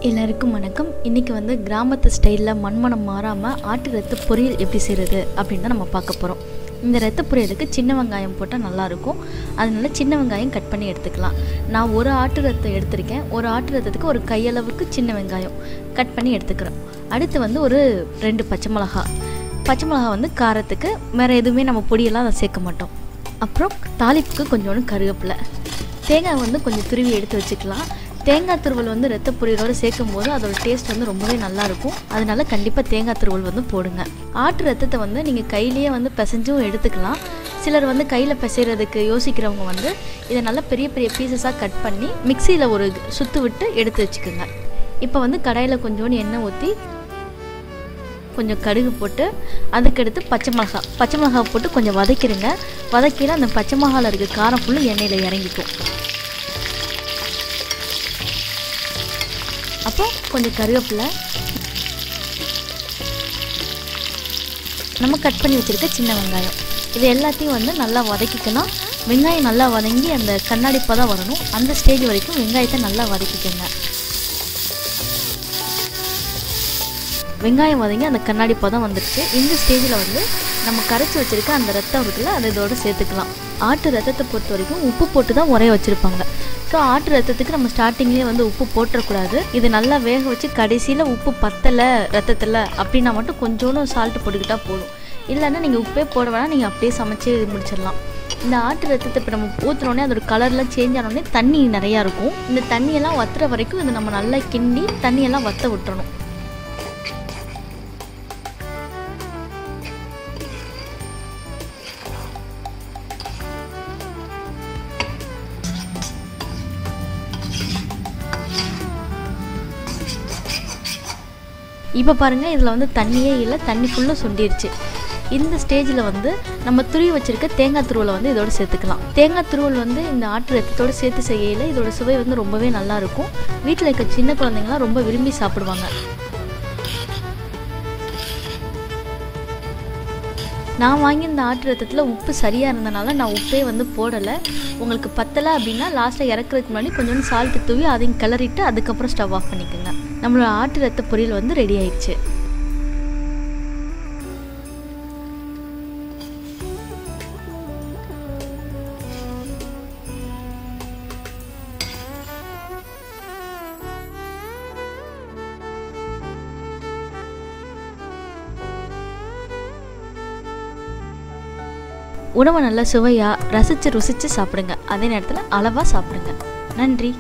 எல்லாருக்கும் வணக்கம். இன்றைக்கி வந்து கிராமத்து ஸ்டைலில் மண்மனம் மாறாமல் ஆட்டு ரத்த பொரியல் எப்படி செய்கிறது அப்படின்னு தான் நம்ம பார்க்க போகிறோம். இந்த ரத்த பொரியலுக்கு சின்ன வெங்காயம் போட்டால் நல்லாயிருக்கும். அதனால சின்ன வெங்காயம் கட் பண்ணி எடுத்துக்கலாம். நான் ஒரு ஆட்டு ரத்தம் எடுத்திருக்கேன். ஒரு ஆட்டு ரத்தத்துக்கு ஒரு கையளவுக்கு சின்ன வெங்காயம் கட் பண்ணி எடுத்துக்கிறோம். அடுத்து வந்து ஒரு 2 பச்சை மிளகா வந்து காரத்துக்கு, வேறு எதுவுமே நம்ம பொடியெல்லாம் அதை சேர்க்க மாட்டோம். அப்புறம் தாளிப்புக்கு கொஞ்சோண்டு கருவேப்பிலை, தேங்காய் வந்து கொஞ்சம் துருவி எடுத்து வச்சுக்கலாம். தேங்காய் துருவல் வந்து ரத்த பொரியலோடு சேர்க்கும் போது அதோட டேஸ்ட் வந்து ரொம்பவே நல்லாயிருக்கும். அதனால கண்டிப்பாக தேங்காய் துருவல் வந்து போடுங்க. ஆட்டு ரத்தத்தை வந்து நீங்கள் கையிலேயே வந்து பிசைஞ்சும் எடுத்துக்கலாம். சிலர் வந்து கையில் பிசைகிறதுக்கு யோசிக்கிறவங்க வந்து இதை நல்லா பெரிய பெரிய பீசஸாக கட் பண்ணி மிக்சியில் ஒரு சுற்று விட்டு எடுத்து வச்சுக்கோங்க. இப்போ வந்து கடாயில் கொஞ்சோண்டு எண்ணெய் ஊற்றி கொஞ்சம் கடுகு போட்டு அதுக்கடுத்து பச்சை மிளகாய் போட்டு கொஞ்சம் வதக்கிடுங்க. வதக்கிட அந்த பச்சை மிளகாயில் இருக்க காரம் ஃபுல்லு எண்ணெயில் இறங்கிக்கும். அப்போ கொஞ்சம் கருவேப்பிலை, நம்ம கட் பண்ணி வச்சுருக்க சின்ன வெங்காயம், இது எல்லாத்தையும் வந்து நல்லா வதக்கிக்கலாம். வெங்காயம் நல்லா வதங்கி அந்த கண்ணாடி பதம் வரணும். அந்த ஸ்டேஜ் வரைக்கும் வெங்காயத்தை நல்லா வதக்கிக்கோங்க. வெங்காயம் வதங்கி அந்த கண்ணாடி பதம் வந்துடுச்சு. இந்த ஸ்டேஜில் வந்து நம்ம கரைச்சி வச்சுருக்க அந்த ரத்தம் இருக்குல்ல, அதை இதோடு சேர்த்துக்கலாம். ஆட்டு ரத்தத்தை பொறுத்த வரைக்கும் உப்பு போட்டு தான் உரைய வச்சுருப்பாங்க. ஸோ ஆட்டு ரத்தத்துக்கு நம்ம ஸ்டார்டிங்லேயே வந்து உப்பு போட்டுறக்கூடாது. இது நல்லா வேக வச்சு கடைசியில் உப்பு பத்தலை ரத்தத்தில் அப்படின்னா மட்டும் கொஞ்சோண்டு சால்ட்டு போட்டுக்கிட்டால் போதும். இல்லைன்னா நீங்கள் உப்பே போட வேணாம், நீங்கள் அப்படியே சமைச்சு முடிச்சிடலாம். இந்த ஆட்டு ரத்தத்தை இப்போ நம்ம ஊற்றினோடனே அதோட கலர்லாம் சேஞ்ச் ஆனோடனே தண்ணி நிறையா இருக்கும். இந்த தண்ணியெல்லாம் வற்றுற வரைக்கும் இதை நம்ம நல்லா கிண்டி தண்ணியெல்லாம் வற்ற விட்டுறணும். இப்போ பாருங்கள், இதில் வந்து தண்ணியே இல்லை, தண்ணி ஃபுல்லாக சுண்டிடுச்சு. இந்த ஸ்டேஜில் வந்து நம்ம துருவி வச்சுருக்க தேங்காய் துருவலை வந்து இதோடு சேர்த்துக்கலாம். தேங்காய் துருவல் வந்து இந்த ஆட்டு ரத்தத்தோடு சேர்த்து செய்யல இதோட சுவை வந்து ரொம்பவே நல்லாயிருக்கும். வீட்டில் இருக்க சின்ன குழந்தைங்களாம் ரொம்ப விரும்பி சாப்பிடுவாங்க. நான் வாங்கி இந்த ஆட்டு ரத்தத்தில் உப்பு சரியாக இருந்தனால நான் உப்பே வந்து போடலை. உங்களுக்கு பத்தலை அப்படின்னா லாஸ்ட்டில் இறக்குறதுக்கு முன்னாடி கொஞ்சோண்டு சால்ட்டு தூவி அதையும் கிளறிட்டு அதுக்கப்புறம் ஸ்டவ் ஆஃப் பண்ணிக்கோங்க. நம்மளோட ஆட்டு ரத்த பொரியல் வந்து ரெடி ஆயிடுச்சு. உணவை நல்லா சுவையாக ரசித்து ருசித்து சாப்பிடுங்க. அதே நேரத்தில் அளவாக சாப்பிடுங்க. நன்றி.